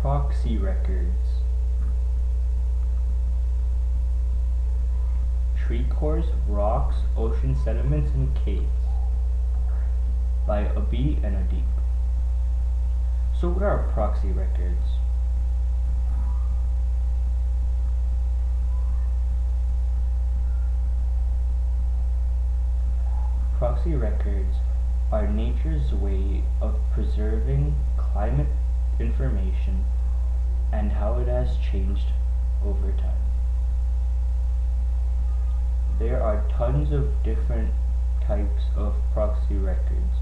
Proxy records. Tree cores, rocks, ocean sediments, and caves by Abhi and Adib. So what are proxy records? Proxy records are nature's way of preserving climate information and how it has changed over time. There are tons of different types of proxy records,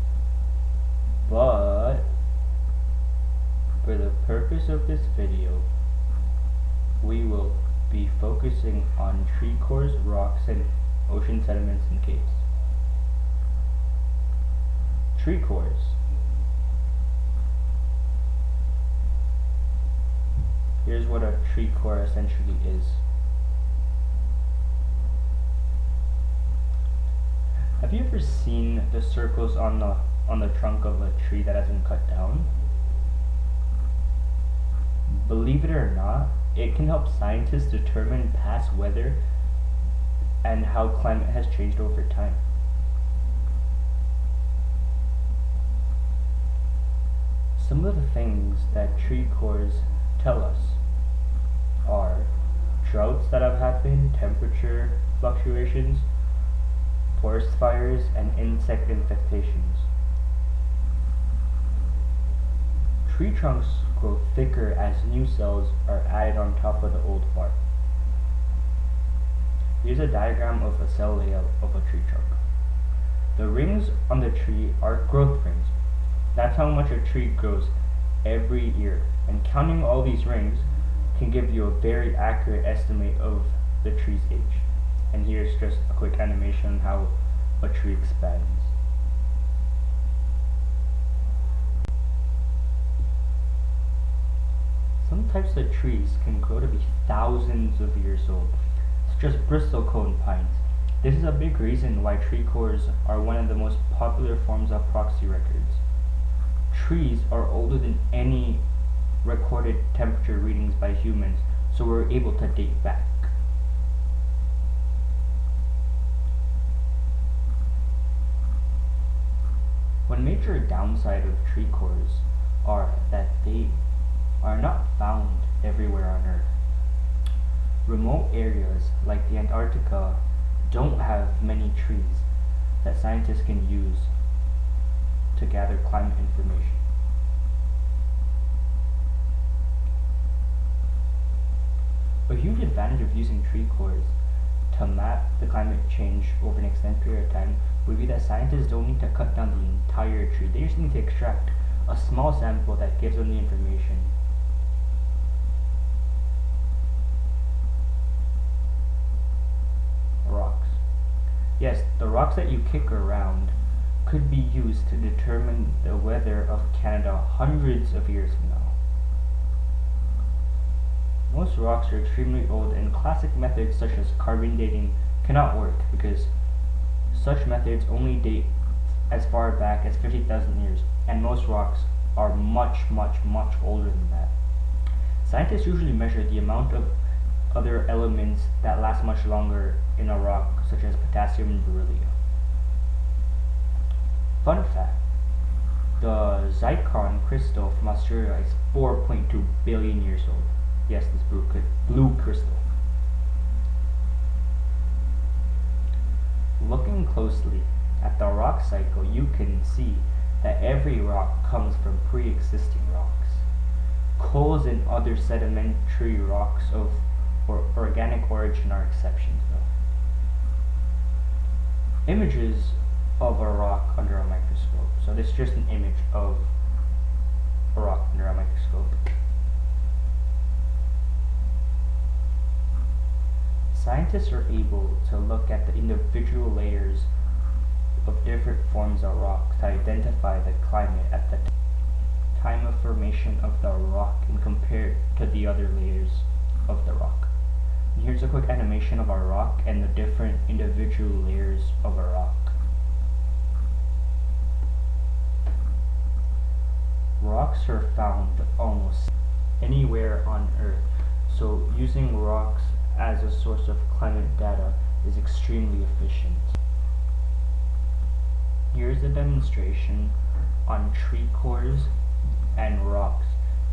but for the purpose of this video, we will be focusing on tree cores, rocks, and ocean sediments and caves. Tree cores. Here's what a tree core essentially is. Have you ever seen the circles on the trunk of a tree that has been cut down? Believe it or not, it can help scientists determine past weather and how climate has changed over time. Some of the things that tree cores tell us are droughts that have happened, temperature fluctuations, forest fires, and insect infestations. Tree trunks grow thicker as new cells are added on top of the old bark. Here's a diagram of a cell layout of a tree trunk. The rings on the tree are growth rings. That's how much a tree grows every year, and counting all these rings can give you a very accurate estimate of the tree's age. And here's just a quick animation on how a tree expands. Some types of trees can grow to be thousands of years old, such as bristlecone pines. This is a big reason why tree cores are one of the most popular forms of proxy records. Trees are older than any recorded temperature readings by humans, so we're able to date back. One major downside of tree cores are that they are not found everywhere on Earth. Remote areas like the Antarctica don't have many trees that scientists can use to gather climate information. A huge advantage of using tree cores to map the climate change over an extended period of time would be that scientists don't need to cut down the entire tree. They just need to extract a small sample that gives them the information. Rocks. Yes, the rocks that you kick around could be used to determine the weather of Canada hundreds of years from now. Most rocks are extremely old, and classic methods such as carbon dating cannot work because such methods only date as far back as 50,000 years, and most rocks are much older than that. Scientists usually measure the amount of other elements that last much longer in a rock, such as potassium and beryllium. Fun fact, the zircon crystal from Australia is 4.2 billion years old. Yes, this blue crystal. Looking closely at the rock cycle, you can see that every rock comes from pre-existing rocks. Coals and other sedimentary rocks of organic origin are exceptions, though. Images of a rock under a microscope. So this is just an image of a rock under a microscope. Scientists are able to look at the individual layers of different forms of rock to identify the climate at the time of formation of the rock and compare it to the other layers of the rock. And here's a quick animation of a rock and the different individual layers of a rock. Rocks are found almost anywhere So using rocks as a source of climate data is extremely efficient. Here's a demonstration on tree cores and rocks.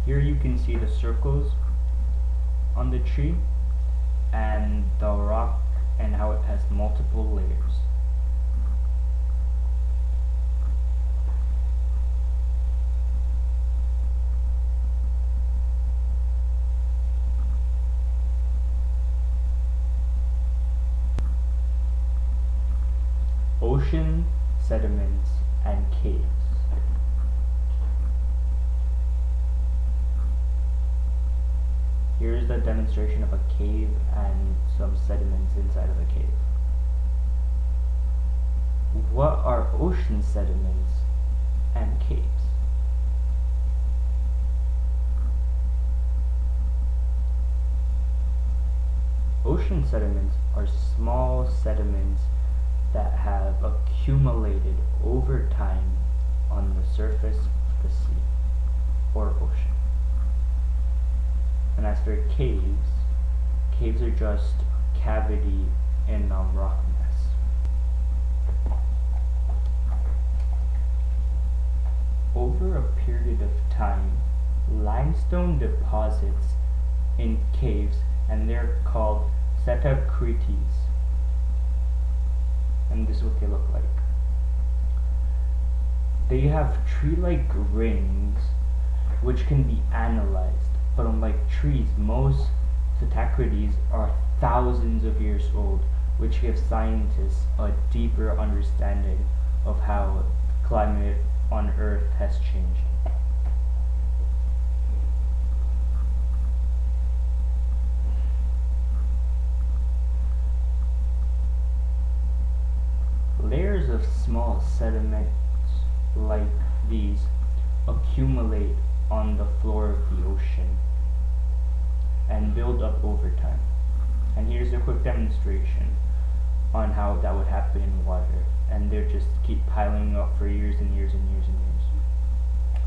Here you can see the circles on the tree and the rock and how it has multiple layers. Ocean, sediments, and caves. Here's the demonstration of a cave and some sediments inside of a cave. What are ocean sediments and caves? Ocean sediments are small sediments that have accumulated over time on the surface of the sea or ocean. And as for caves, caves are just cavity in a rock mass. Over a period of time, limestone deposits in caves, and they're called setacrites. And this is what they look like. They have tree-like rings which can be analyzed, but unlike trees, most setacrites are thousands of years old, which gives scientists a deeper understanding of how climate on Earth has changed. Layers of small sediments like these accumulate on the floor of the ocean and build up over time. And here's a quick demonstration on how that would happen in water, and they just keep piling up for years and years and years and years.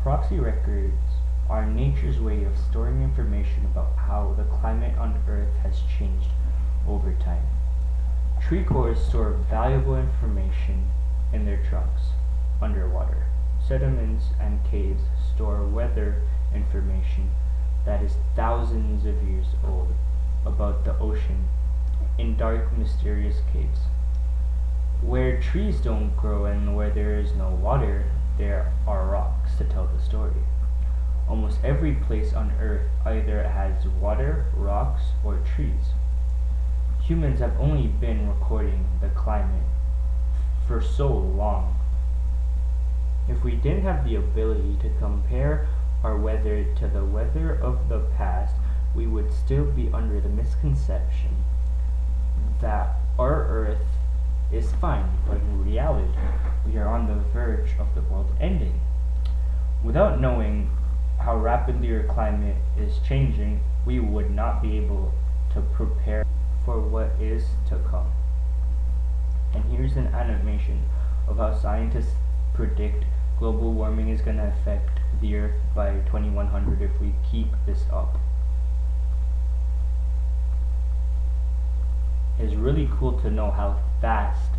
Proxy records are nature's way of storing information about how the climate on Earth has changed over time. Tree cores store valuable information in their trunks underwater. Sediments and caves store weather information that is thousands of years old about the ocean in dark, mysterious caves. Where trees don't grow and where there is no water, there are rocks to tell the story. Almost every place on Earth either has water, rocks, or trees. Humans have only been recording the climate for so long. If we didn't have the ability to compare our weather to the weather of the past, we would still be under the misconception that our Earth is fine, but in reality, we are on the verge of the world ending. Without knowing how rapidly our climate is changing, we would not be able to prepare for what is to come. And here's an animation of how scientists predict global warming is going to affect the Earth by 2100 if we keep this up. It's really cool to know how fast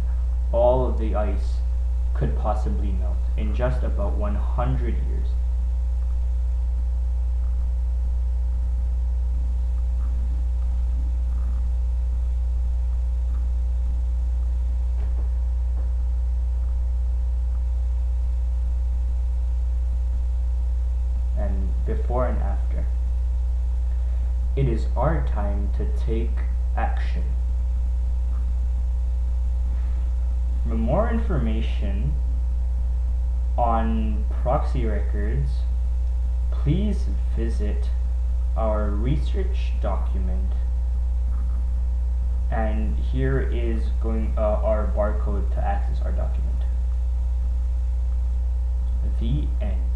all of the ice could possibly melt in just about 100 years. And before and after. It is our time to take action. For more information on Proxy records, please visit our research document, and here is our barcode to access our document. The end.